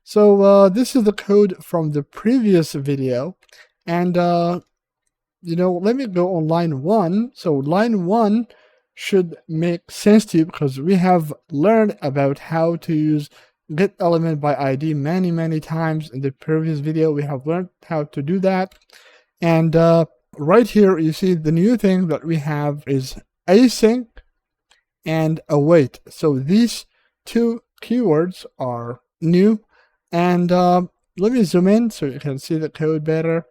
So this is the code from the previous video, and let me go on line 1. So line 1 should make sense to you because we have learned about how to use getElementById many times in the previous video. We have learned how to do that, and right here you see the new thing that we have is async and await. So these two keywords are new, and let me zoom in so you can see the code better.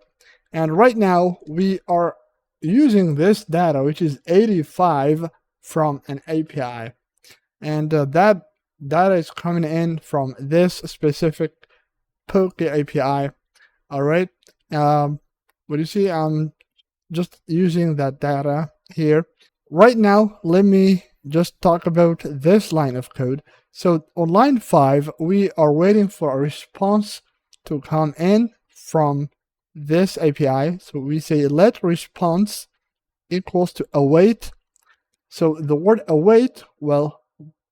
And right now we are using this data, which is 85 from an API, and that data is coming in from this specific Poke API. All right, what you see, I'm just using that data here. Right now, let me just talk about this line of code. So on line 5, we are waiting for a response to come in from this API. So we say let response equals to await. So the word await will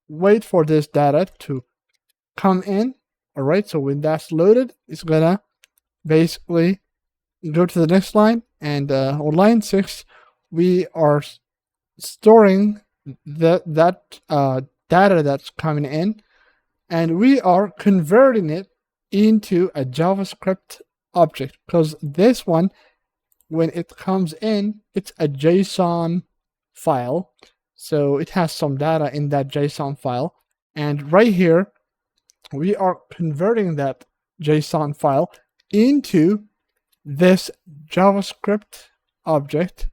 wait for this data to come in. All right, so when that's loaded, it's gonna basically go to the next line. And on line 6, we are storing that data that's coming in, and we are converting it into a JavaScript object, because this one, when it comes in, it's a JSON file, so it has some data in that JSON file, and right here we are converting that JSON file into this JavaScript object.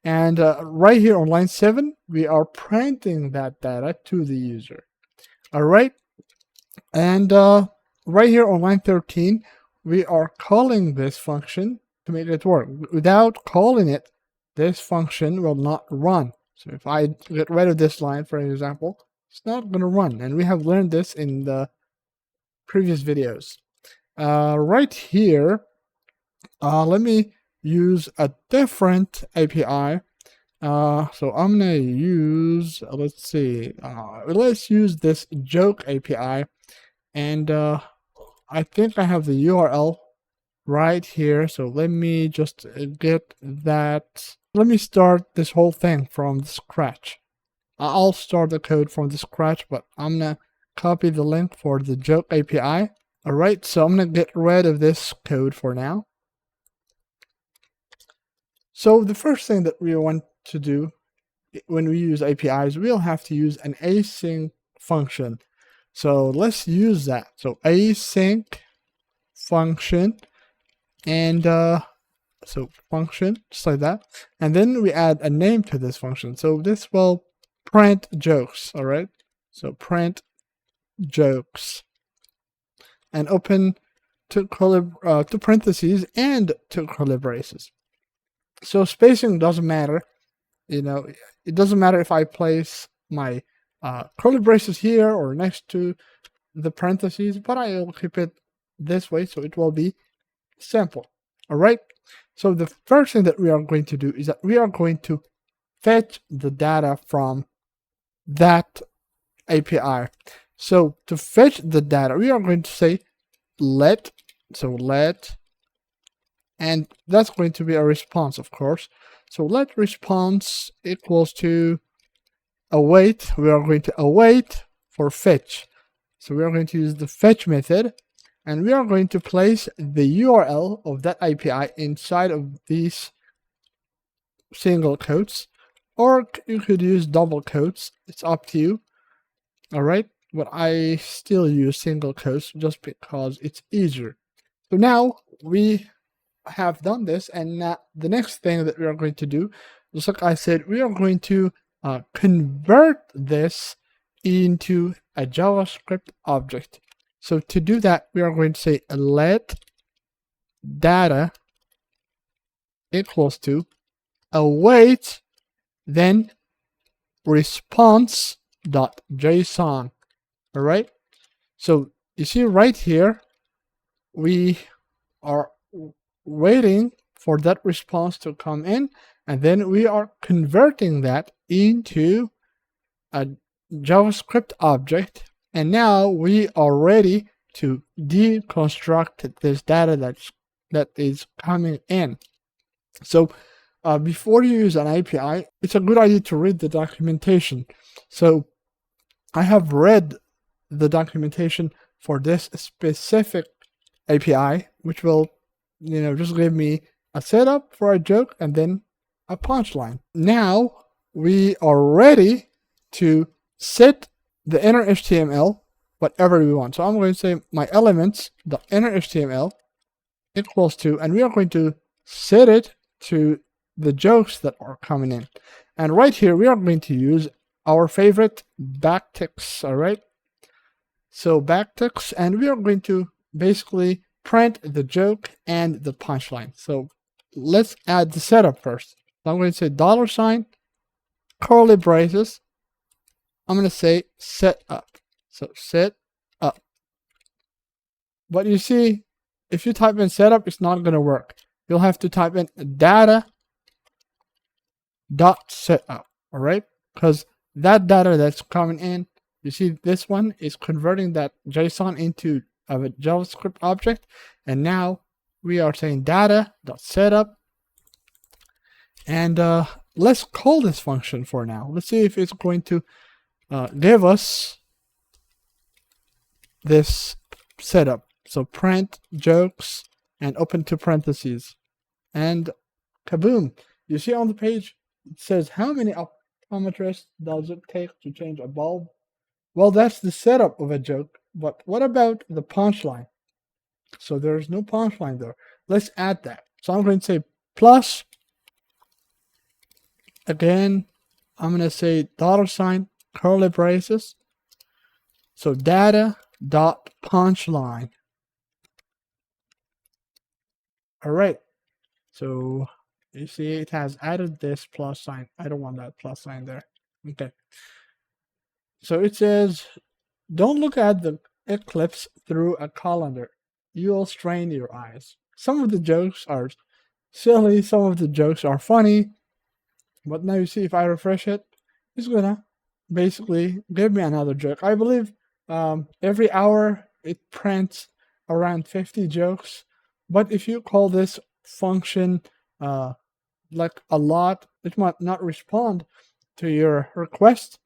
And right here on line 7, we are printing that data to the user. All right, and right here on line 13, we are calling this function to make it work. Without calling it, this function will not run. So if I get rid of this line, for example, it's not going to run, and we have learned this in the previous videos. Right here, let me use a different API. So I'm gonna use, let's use this joke API, and I think I have the URL right here. So let me just get that. Let me start this whole thing from scratch. I'll start the code from the scratch, but I'm gonna copy the link for the joke API. All right, so I'm gonna get rid of this code for now. So the first thing that we want to do when we use APIs, we'll have to use an async function. So let's use that. So async function, and so function, just like that. And then we add a name to this function. So this will print jokes, all right? So print jokes, and open to parentheses and to curly braces. So spacing doesn't matter, it doesn't matter if I place my curly braces here or next to the parentheses, but I will keep it this way so it will be simple. All right, so the first thing that we are going to do is that we are going to fetch the data from that API. So to fetch the data, we are going to say let, and that's going to be a response, of course. So let response equals to await. We are going to await for fetch. So we are going to use the fetch method, and we are going to place the URL of that API inside of these single quotes, or you could use double quotes. It's up to you. All right, but I still use single quotes just because it's easier. So now we have done this, and the next thing that we are going to do, just like I said, we are going to convert this into a JavaScript object. So to do that, we are going to say let data equals to await, then response.json. all right, so you see right here we are waiting for that response to come in, and then we are converting that into a JavaScript object, and now we are ready to deconstruct this data that is coming in. So before you use an API, it's a good idea to read the documentation. So I have read the documentation for this specific API, which will, just give me a setup for a joke and then a punchline. Now we are ready to set the inner HTML whatever we want. So I'm going to say my elements.innerHTML equals to, and we are going to set it to the jokes that are coming in. And right here, we are going to use our favorite backticks, all right? So backticks, and we are going to basically print the joke and the punchline. So let's add the setup first. So I'm going to say $, curly braces. I'm going to say set up. So set up. But you see, if you type in setup, it's not going to work. You'll have to type in data.setup, all right? Because that data that's coming in, you see this one is converting that JSON into a JavaScript object. And now we are saying data.setup. And let's call this function for now. Let's see if it's going to give us this setup. So print jokes and open two parentheses. And kaboom. You see on the page, it says how many optometrists does it take to change a bulb? Well, that's the setup of a joke. But what about the punchline? So there's no punchline there. Let's add that. So I'm going to say plus. Again, I'm going to say $, curly braces. So data.punchline. All right. So you see it has added this plus sign. I don't want that plus sign there. Okay. So it says, don't look at the eclipse through a calendar. You'll strain your eyes. Some of the jokes are silly. Some of the jokes are funny. But now you see if I refresh it, it's gonna basically give me another joke. I believe every hour it prints around 50 jokes. But if you call this function like a lot, it might not respond to your request.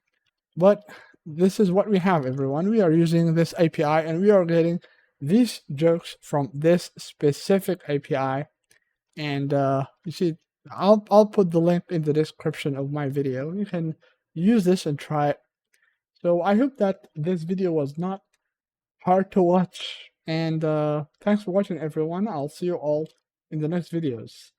But this is what we have, everyone. We are using this API and we are getting these jokes from this specific API. And you see, I'll put the link in the description of my video. You can use this and try it. So I hope that this video was not hard to watch. And thanks for watching, everyone. I'll see you all in the next videos.